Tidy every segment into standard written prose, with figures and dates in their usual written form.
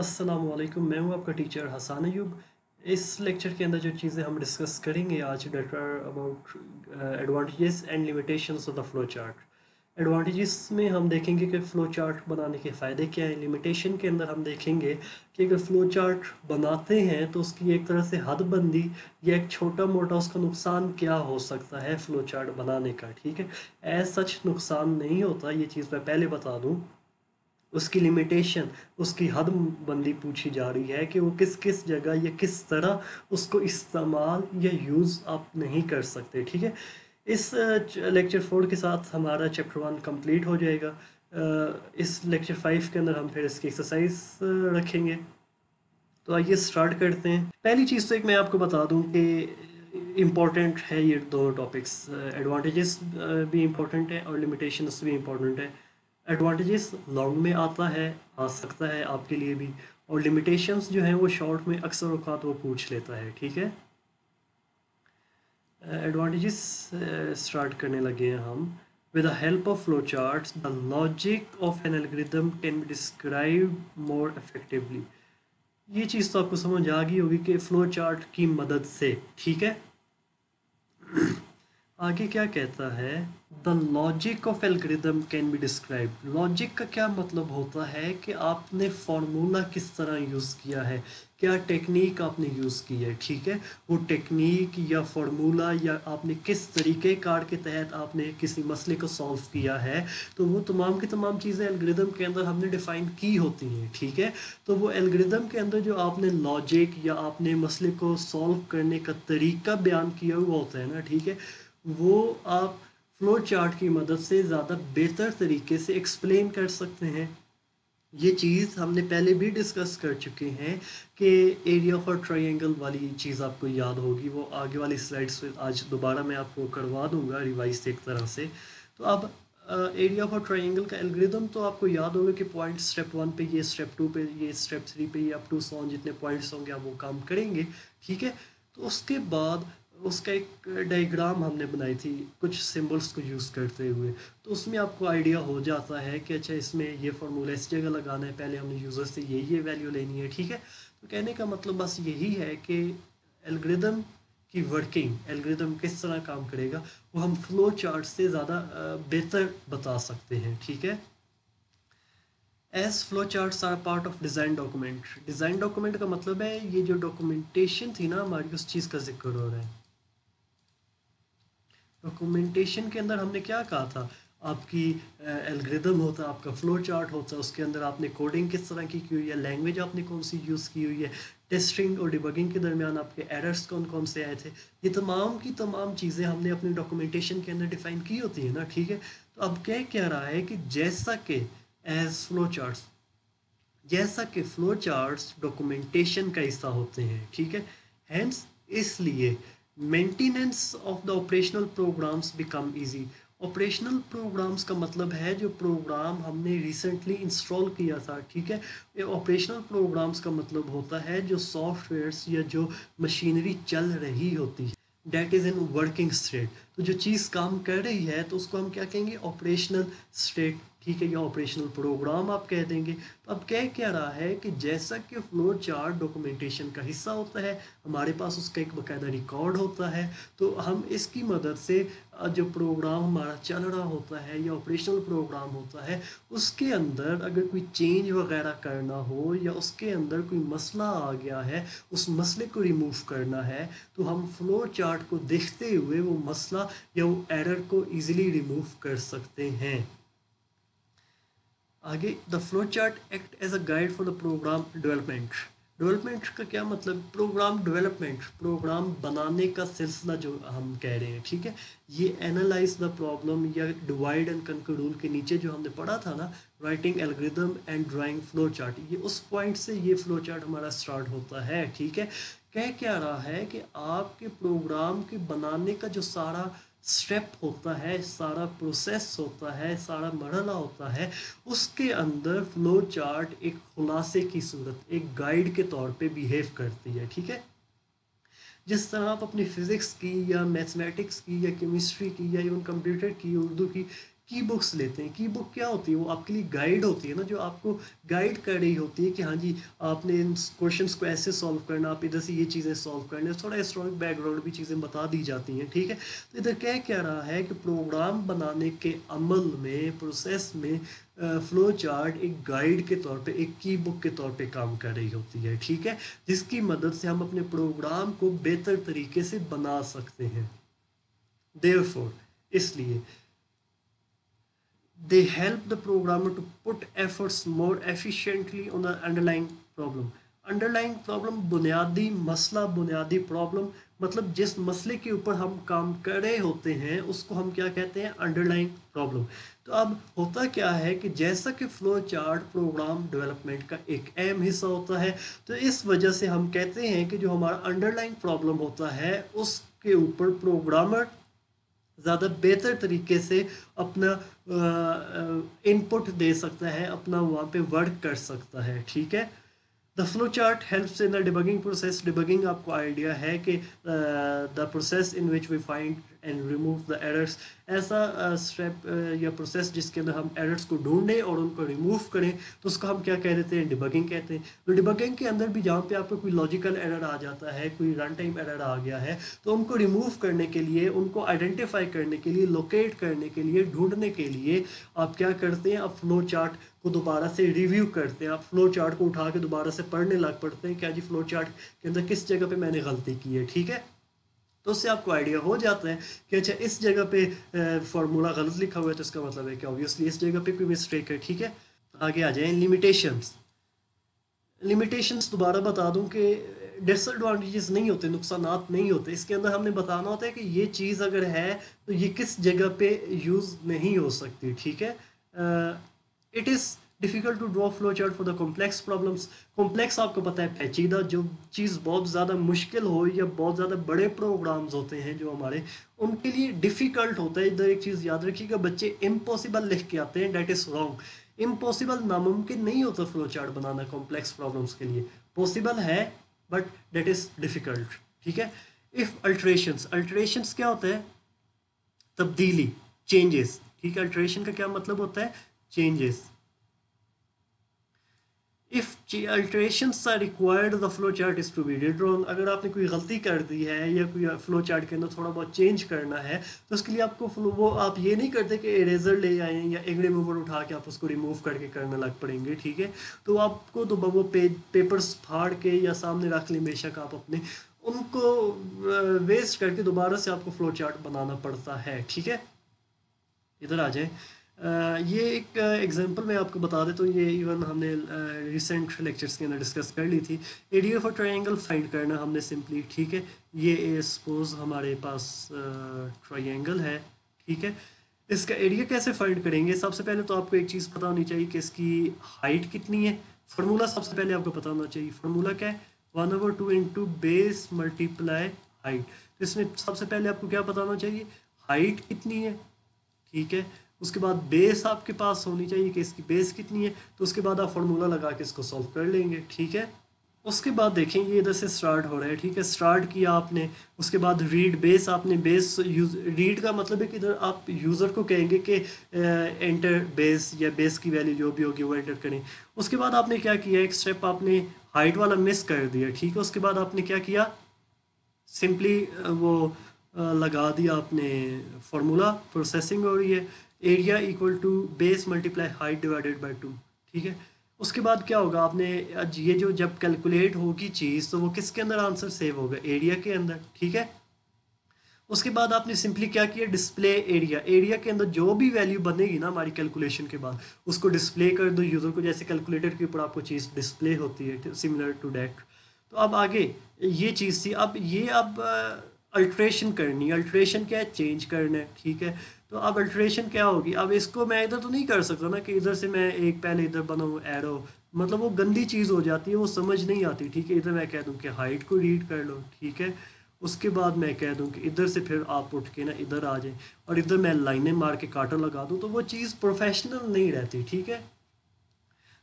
अस्सलाम वालेकुम। मैं हूँ आपका टीचर हसान अयूब। इस लेक्चर के अंदर जो चीज़ें हम डिस्कस करेंगे आज that are about advantages and limitations of the flow chart. Advantages में हम देखेंगे कि फ़्लो चार्ट बनाने के फ़ायदे क्या हैं। लिमिटेशन के अंदर हम देखेंगे कि अगर फ़्लो चार्ट बनाते हैं तो उसकी एक तरह से हदबंदी या एक छोटा मोटा उसका नुकसान क्या हो सकता है फ़्लो चार्ट बनाने का। ठीक है, एज सच नुकसान नहीं होता, ये चीज़ मैं पहले बता दूँ। उसकी लिमिटेशन, उसकी हद बंदी पूछी जा रही है कि वो किस किस जगह या किस तरह उसको इस्तेमाल या यूज़ आप नहीं कर सकते। ठीक है, इस लेक्चर 4 के साथ हमारा चैप्टर 1 कंप्लीट हो जाएगा। इस लेक्चर 5 के अंदर हम फिर इसकी एक्सरसाइज रखेंगे। तो आइए स्टार्ट करते हैं। पहली चीज़ तो एक मैं आपको बता दूं कि इम्पॉर्टेंट है ये दो टॉपिक्स। एडवांटेजेस भी इम्पॉर्टेंट है और लिमिटेशंस भी इम्पॉर्टेंट है। एडवांटेजेस लॉन्ग में आता है, आ सकता है आपके लिए भी, और लिमिटेशंस जो हैं वो शॉर्ट में अक्सर औकात वो पूछ लेता है। ठीक है, एडवांटेजेस स्टार्ट करने लगे हैं हम। With the help of flow charts the logic of an algorithm can be describe more effectively. ये चीज़ तो आपको समझ आ गई होगी कि फ्लो चार्ट की मदद से। ठीक है, आगे क्या कहता है, the logic of algorithm can be describe. Logic का क्या मतलब होता है कि आपने फार्मूला किस तरह यूज़ किया है, क्या टेक्निक आपने यूज़ की है। ठीक है, वो टेक्निक या फार्मूला या आपने किस तरीके कार के तहत आपने किसी मसले को सॉल्व किया है, तो वो तमाम की तमाम चीज़ें एल्गोरिदम के अंदर हमने डिफ़ाइन की होती हैं। ठीक है, तो वो एल्गोरिदम के अंदर जो आपने लॉजिक या आपने मसले को सॉल्व करने का तरीका बयान किया हुआ होता है ना, ठीक है, वो आप फ्लो चार्ट की मदद से ज़्यादा बेहतर तरीके से एक्सप्लेन कर सकते हैं। ये चीज़ हमने पहले भी डिस्कस कर चुके हैं कि एरिया ऑफ अ ट्रायंगल वाली चीज़ आपको याद होगी, वो आगे वाली स्लाइड्स पे आज दोबारा मैं आपको करवा दूंगा रिवाइज एक तरह से। तो अब एरिया ऑफ अ ट्रायंगल का एल्गोरिदम तो आपको याद होगा कि पॉइंट स्टेप 1 पे ये, स्टेप 2 पे ये, स्टेप 3 पे ये, अप टू सॉन जितने पॉइंट्स होंगे आप वो काम करेंगे। ठीक है, तो उसके बाद उसका एक डायग्राम हमने बनाई थी कुछ सिंबल्स को यूज़ करते हुए। तो उसमें आपको आइडिया हो जाता है कि अच्छा इसमें ये फार्मूला इस जगह लगाना है, पहले हमने यूज़र से ये वैल्यू लेनी है। ठीक है, तो कहने का मतलब बस यही है कि एल्गोरिदम की वर्किंग, एल्गोरिदम किस तरह काम करेगा, वो हम फ्लो चार्ट से ज़्यादा बेहतर बता सकते हैं। ठीक है, as flow charts are part of design document. Design document का मतलब है ये जो डॉक्यूमेंटेशन थी ना हमारी, उस चीज़ का जिक्र हो रहा है। डॉक्यूमेंटेशन के अंदर हमने क्या कहा था, आपकी एल्गोरिदम होता है, आपका फ्लो चार्ट होता है, उसके अंदर आपने कोडिंग किस तरह की हुई है, लैंग्वेज आपने कौन सी यूज़ की हुई है, टेस्टिंग और डिबगिंग के दरमियान आपके एरर्स कौन कौन से आए थे, ये तमाम की तमाम चीज़ें हमने अपनी डॉक्यूमेंटेशन के अंदर डिफ़ाइन की होती है ना। ठीक है, तो अब क्या रहा है कि जैसा कि एज फ्लो चार्ट्स, जैसा कि फ्लो चार्ट्स डॉक्यूमेंटेशन का हिस्सा होते हैं। ठीक है, हैंस इसलिए maintenance of the operational programs become easy. Operational programs का मतलब है जो प्रोग्राम हमने रिसेंटली इंस्टॉल किया था। ठीक है, ये ऑपरेशनल प्रोग्राम्स का मतलब होता है जो सॉफ्टवेयर्स या जो मशीनरी चल रही होती है, that is in working state. तो जो चीज़ काम कर रही है तो उसको हम क्या कहेंगे, ऑपरेशनल स्टेट। ठीक है, या ऑपरेशनल प्रोग्राम आप कह देंगे। तो अब क्या रहा है कि जैसा कि फ्लो चार्ट डॉक्यूमेंटेशन का हिस्सा होता है, हमारे पास उसका एक बाकायदा रिकॉर्ड होता है, तो हम इसकी मदद से जो प्रोग्राम हमारा चल रहा होता है या ऑपरेशनल प्रोग्राम होता है, उसके अंदर अगर कोई चेंज वगैरह करना हो या उसके अंदर कोई मसला आ गया है, उस मसले को रिमूव करना है, तो हम फ्लो चार्ट को देखते हुए वो मसला या वो एरर को ईजिली रिमूव कर सकते हैं। आगे, the flow chart act as a guide for the program development. Development का क्या मतलब, प्रोग्राम डेवलपमेंट, प्रोग्राम बनाने का सिलसिला जो हम कह रहे हैं। ठीक है, ये एनालाइज द प्रॉब्लम या डिवाइड एंड कंकर रूल के नीचे जो हमने पढ़ा था ना, writing algorithm and drawing flow chart, ये उस पॉइंट से ये फ्लो चार्ट हमारा स्टार्ट होता है। ठीक है, क्या रहा है कि आपके प्रोग्राम के बनाने का जो सारा स्टेप होता है, सारा प्रोसेस होता है, सारा मरहला होता है, उसके अंदर फ्लो चार्ट एक खुलासे की सूरत, एक गाइड के तौर पे बिहेव करती है। ठीक है, जिस तरह आप अपनी फिज़िक्स की या मैथमेटिक्स की या केमिस्ट्री की या इवन कंप्यूटर की, उर्दू की की बुक्स लेते हैं। की बुक क्या होती है? वो आपके लिए गाइड होती है ना, जो आपको गाइड कर रही होती है कि हाँ जी आपने इन क्वेश्चंस को ऐसे सॉल्व करना, आप इधर से ये चीज़ें सॉल्व करने, थोड़ा हिस्टोरिक बैकग्राउंड भी चीज़ें बता दी जाती हैं, ठीक है। तो इधर क्या रहा है कि प्रोग्राम बनाने के अमल में, प्रोसेस में फ्लो चार्ट एक गाइड के तौर पे, एक की बुक के तौर पे काम कर रही होती है, ठीक है, जिसकी मदद से हम अपने प्रोग्राम को बेहतर तरीके से बना सकते हैं। देयरफॉर, इसलिए they help the programmer to put efforts more efficiently on the underlying problem. Underlying problem, बुनियादी मसला, बुनियादी प्रॉब्लम, मतलब जिस मसले के ऊपर हम काम कर रहे होते हैं उसको हम क्या कहते हैं? Underlying problem. तो अब होता क्या है कि जैसा कि फ्लो चार्ट प्रोग्राम डेवलपमेंट का एक अहम हिस्सा होता है, तो इस वजह से हम कहते हैं कि जो हमारा अंडरलाइंग प्रॉब्लम होता है उसके ऊपर प्रोग्रामर ज़्यादा बेहतर तरीके से अपना इनपुट दे सकता है, अपना वहाँ पे वर्क कर सकता है, ठीक है। The flow chart helps in the debugging process. Debugging आपको आइडिया है कि the process in which we find and remove the errors, ऐसा स्टेप या प्रोसेस जिसके अंदर हम एरर्स को ढूंढें और उनको रिमूव करें, तो उसको हम क्या कह देते हैं? डिबगिंग कहते हैं। तो डिबगिंग के अंदर भी जहाँ पे आपको कोई लॉजिकल एरर आ जाता है, कोई रन टाइम एरर आ गया है, तो उनको रिमूव करने के लिए, उनको आइडेंटिफाई करने के लिए, लोकेट करने के लिए, ढूंढने के लिए आप क्या करते हैं? आप फ्लो चार्ट को दोबारा से रिव्यू करते हैं, आप फ्लो चार्ट को उठा के दोबारा से पढ़ने लग पड़ते हैं, क्या जी फ्लो चार्ट के अंदर किस जगह पे मैंने गलती की है, ठीक है। तो उससे आपको आइडिया हो जाता है कि अच्छा इस जगह पे फार्मूला गलत लिखा हुआ है, तो इसका मतलब है कि ऑब्वियसली इस जगह पे कोई मिस्टेक है, ठीक है। आगे आ जाएं, लिमिटेशंस। लिमिटेशंस दोबारा बता दूं कि डिसएडवांटेजेस नहीं होते, नुकसानात नहीं होते, इसके अंदर हमने बताना होता है कि ये चीज़ अगर है तो ये किस जगह पे यूज़ नहीं हो सकती, ठीक है। It is difficult to draw flow chart for the complex problems. Complex आपको पता है पेचीदा, जो चीज़ बहुत ज़्यादा मुश्किल हो या बहुत ज़्यादा बड़े प्रोग्राम्स होते हैं जो हमारे, उनके लिए डिफ़िकल्ट होता है। इधर एक चीज़ याद रखिएगा, बच्चे इम्पॉसिबल लिख के आते हैं, डेट इज़ रॉन्ग। इम्पॉसिबल, नामुमकिन नहीं होता फ्लो चार्ट बनाना कॉम्प्लेक्स प्रॉब्लम्स के लिए, पॉसिबल है बट डेट इज़ डिफ़िकल्ट, ठीक है। इफ़ अल्ट्रेशंस, अल्ट्रेशंस क्या होता है? तब्दीली, चेंजेस, ठीक है। अल्ट्रेशन का क्या मतलब होता है? Changes. If alterations are required the flow chart is to be redrawn. अगर आपने कोई गलती कर दी है या कोई फ्लो चार्ट के अंदर थोड़ा बहुत चेंज करना है, तो उसके लिए आपको वो आप ये नहीं करते कि इरेजर ले आएँ या एक रिमूवर उठा के आप उसको रिमूव करके करने लग पड़ेंगे, ठीक है। तो आपको तो वो पेपर्स फाड़ के या सामने रख लें बेशक आप अपने, उनको वेस्ट करके दोबारा से आपको फ्लो चार्ट बनाना पड़ता है, ठीक है। इधर आ जाएं, ये एक एग्जांपल मैं आपको बता देता हूँ, ये इवन हमने रिसेंट लेक्चर्स के अंदर डिस्कस कर ली थी। एरिया फॉर ट्रायंगल फाइंड करना हमने सिंपली, ठीक है। ये सपोज हमारे पास ट्रायंगल है, ठीक है। इसका एरिया कैसे फाइंड करेंगे? सबसे पहले तो आपको एक चीज़ पता होनी चाहिए कि इसकी हाइट कितनी है। फार्मूला सबसे पहले आपको पता होना चाहिए। फार्मूला क्या है? 1/2 इंटू बेस मल्टीप्लाई हाइट। तो इसमें सबसे पहले आपको क्या पता होना चाहिए? हाइट कितनी है, ठीक है। उसके बाद बेस आपके पास होनी चाहिए कि इसकी बेस कितनी है, तो उसके बाद आप फार्मूला लगा के इसको सॉल्व कर लेंगे, ठीक है। उसके बाद देखें ये इधर से स्टार्ट हो रहा है, ठीक है। स्टार्ट किया आपने, उसके बाद रीड बेस, आपने बेस यूज, रीड का मतलब है कि इधर आप यूज़र को कहेंगे कि एंटर बेस या बेस की वैल्यू जो भी होगी वो एंटर करें। उसके बाद आपने क्या किया, एक स्टेप आपने हाइट वाला मिस कर दिया, ठीक है। उसके बाद आपने क्या किया, सिंपली वो लगा दिया आपने फार्मूला, प्रोसेसिंग हो रही है, area equal to base multiply height divided by 2, ठीक है। उसके बाद क्या होगा, आपने आज ये जो जब कैलकुलेट होगी चीज़, तो वो किसके अंदर आंसर सेव होगा? एरिया के अंदर, ठीक है। उसके बाद आपने सिंपली क्या किया, डिस्प्ले एरिया, एरिया के अंदर जो भी वैल्यू बनेगी ना हमारी कैलकुलेशन के बाद, उसको डिस्प्ले कर दो यूज़र को, जैसे कैलकुलेटर के ऊपर आपको चीज़ डिस्प्ले होती है, सिमिलर टू डैट। तो अब आगे ये चीज़ थी, अब ये अब अल्ट्रेशन करनी है। अल्ट्रेशन क्या है? चेंज करना है, ठीक है। तो अब अल्ट्रेशन क्या होगी? अब इसको मैं इधर तो नहीं कर सकता ना कि इधर से मैं एक पहले इधर बनाऊँ एरो, मतलब वो गंदी चीज़ हो जाती है, वो समझ नहीं आती, ठीक है। इधर मैं कह दूँ कि हाइट को रीड कर लो, ठीक है। उसके बाद मैं कह दूँ कि इधर से फिर आप उठ के ना इधर आ जाए और इधर मैं लाइनें मार के कांटा लगा दूँ, तो वो चीज़ प्रोफेशनल नहीं रहती, ठीक है।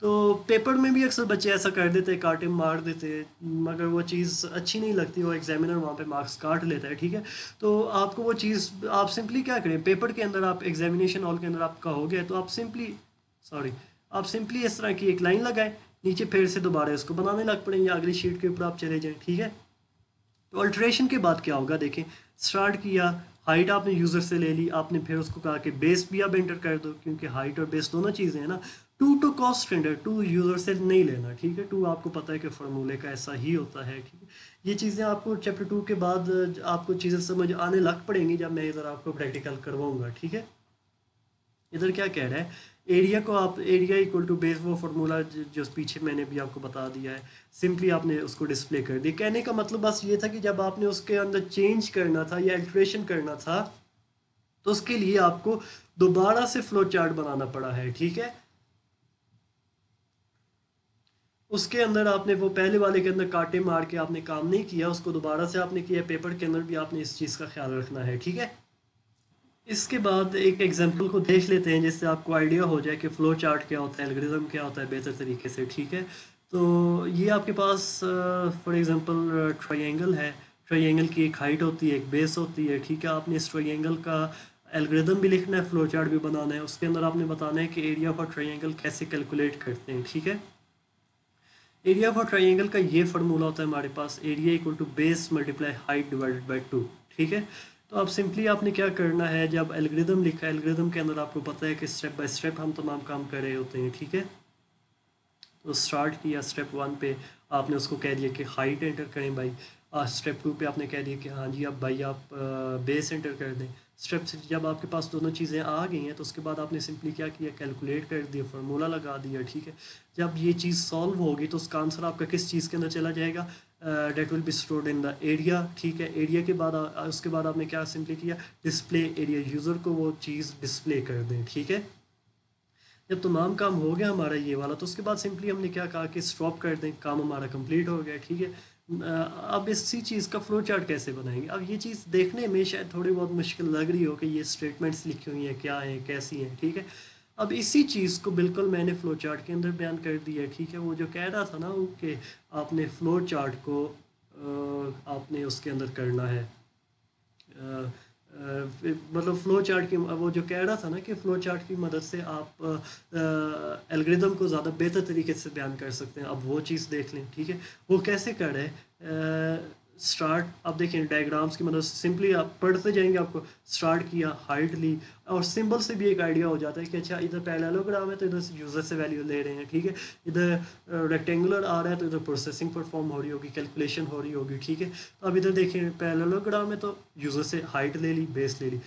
तो पेपर में भी अक्सर बच्चे ऐसा कर देते हैं, काटे मार देते हैं, मगर वो चीज़ अच्छी नहीं लगती, वो एग्जामिनर वहाँ पे मार्क्स काट लेता है, ठीक है। तो आपको वो चीज़, आप सिंपली क्या करें, पेपर के अंदर आप एग्जामिनेशन हॉल के अंदर आपका हो गया तो आप सिंपली, सॉरी, आप सिंपली इस तरह की एक लाइन लगाएं, नीचे फिर से दोबारा इसको बनाने लग पड़ेंगे, अगली शीट के ऊपर आप चले जाएँ, ठीक है। तो अल्ट्रेशन के बाद क्या होगा देखें, स्टार्ट किया, हाइट आपने यूज़र से ले ली, आपने फिर उसको कहा कि बेस भी आप एंटर कर दो, क्योंकि हाइट और बेस दोनों चीज़ें हैं ना। To to cost standard, to user से नहीं लेना, ठीक है। टू आपको पता है कि फार्मूले का ऐसा ही होता है, ठीक है। ये चीज़ें आपको चैप्टर 2 के बाद आपको चीज़ें समझ आने लग पड़ेंगी जब मैं इधर आपको प्रैक्टिकल करवाऊँगा, ठीक है। इधर क्या कह रहा है, एरिया को आप, एरिया इक्वल टू बेस, वो फार्मूला जो पीछे मैंने भी आपको बता दिया है, सिंपली आपने उसको डिस्प्ले कर दिया। कहने का मतलब बस ये था कि जब आपने उसके अंदर चेंज करना था या अल्ट्रेशन करना था तो उसके लिए आपको दोबारा से फ्लो चार्ट बनाना पड़ा है, ठीक है। उसके अंदर आपने वो पहले वाले के अंदर कांटे मार के आपने काम नहीं किया, उसको दोबारा से आपने किया, पेपर के अंदर भी आपने इस चीज़ का ख्याल रखना है, ठीक है। इसके बाद एक एग्जांपल को देख लेते हैं जिससे आपको आइडिया हो जाए कि फ़्लो चार्ट क्या होता है, एल्गोरिदम क्या होता है बेहतर तरीके से, ठीक है। तो ये आपके पास फॉर एग्जांपल ट्रायंगल है, ट्रायंगल की एक हाइट होती है, एक बेस होती है, ठीक है। आपने इस ट्रायंगल का एल्गोरिदम भी लिखना है, फ़्लो चार्ट भी बनाना है, उसके अंदर आपने बताना है कि एरिया फॉर ट्रायंगल कैसे कैलकुलेट करते हैं, ठीक है। एरिया फॉर ट्रायंगल का ये फार्मूला होता है हमारे पास, area equal to base multiply height divided by 2, ठीक है। तो अब सिंपली आपने क्या करना है, जब एल्गोरिदम लिखा है, एल्गोरिदम के अंदर आपको पता है कि स्टेप बाय स्टेप हम तमाम काम कर रहे होते हैं, ठीक है। तो स्टार्ट किया स्टेप 1 पे, आपने उसको कह दिया कि हाइट एंटर करें भाई। स्टेप 2 पे आपने कह दिया कि हाँ जी अब भाई आप बेस एंटर कर दें। स्टेप से जब आपके पास दोनों चीज़ें आ गई हैं तो उसके बाद आपने सिंपली क्या किया, कैलकुलेट कर दिया, फार्मूला लगा दिया, ठीक है। जब ये चीज़ सॉल्व होगी तो उसका आंसर आपका किस चीज़ के अंदर चला जाएगा, that will be stored in the area, ठीक है। एरिया के बाद उसके बाद आपने क्या सिंपली किया, डिस्प्ले एरिया, यूज़र को वो चीज़ डिस्प्ले कर दें, ठीक है। जब तमाम काम हो गया हमारा ये वाला तो उसके बाद सिंपली हमने क्या कहा कि स्टॉप कर दें, काम हमारा कंप्लीट हो गया, ठीक है। अब इसी चीज़ का फ्लो चार्ट कैसे बनाएंगे, अब ये चीज़ देखने में शायद थोड़ी बहुत मुश्किल लग रही हो कि ये स्टेटमेंट्स लिखी हुई हैं क्या हैं कैसी हैं, ठीक है। अब इसी चीज़ को बिल्कुल मैंने फ़्लो चार्ट के अंदर बयान कर दिया है, ठीक है। वो जो कह रहा था ना वो कि आपने फ़्लो चार्ट को आपने उसके अंदर करना है, मतलब फ़्लो चार्ट की, वो जो कह रहा था ना कि फ़्लो चार्ट की मदद से आप एल्गोरिदम को ज़्यादा बेहतर तरीके से बयान कर सकते हैं। अब वो चीज़ देख लें, ठीक है। वो कैसे कर रहे हैं, स्टार्ट, अब देखें डायग्राम्स की मदद से सिंपली आप पढ़ते जाएंगे, आपको स्टार्ट किया, हाइट ली, और सिंबल से भी एक आइडिया हो जाता है कि अच्छा इधर पैरेललोग्राम है तो इधर से यूज़र से वैल्यू ले रहे हैं, ठीक है। इधर रेक्टेंगुलर आ रहा है तो इधर प्रोसेसिंग परफॉर्म हो रही होगी, कैलकुलेशन हो रही होगी, ठीक है। तो अब इधर देखें पैरेललोग्राम है तो यूज़र से हाइट ले ली, बेस ले ली,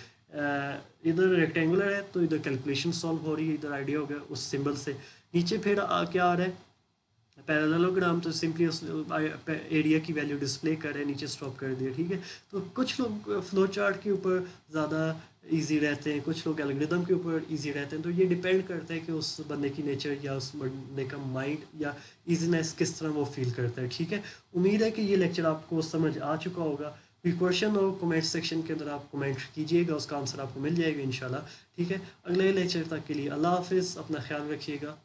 इधर रेक्टेंगुलर है तो इधर कैलकुलेशन सॉल्व हो रही है, इधर आइडिया हो गया उस सिंबल से। नीचे फिर क्या आ रहा है, पैरेललोग्राम, तो सिंपली उस एरिया की वैल्यू डिस्प्ले कर रहे हैं, नीचे स्टॉप कर दिया, ठीक है। तो कुछ लोग फ्लो चार्ट के ऊपर ज़्यादा इजी रहते हैं, कुछ लोग एल्गोरिदम के ऊपर इजी रहते हैं, तो ये डिपेंड करता है कि उस बंदे की नेचर या उस बंदे का माइंड या इजीनेस किस तरह वो फील करता है, ठीक है। उम्मीद है कि ये लेक्चर आपको समझ आ चुका होगा। कोई क्वेश्चन हो कमेंट सेक्शन के अंदर आप कमेंट कीजिएगा, उसका आंसर आपको मिल जाएगा इंशाल्लाह, ठीक है। अगले लेक्चर तक के लिए अल्लाह हाफिज़, अपना ख्याल रखिएगा।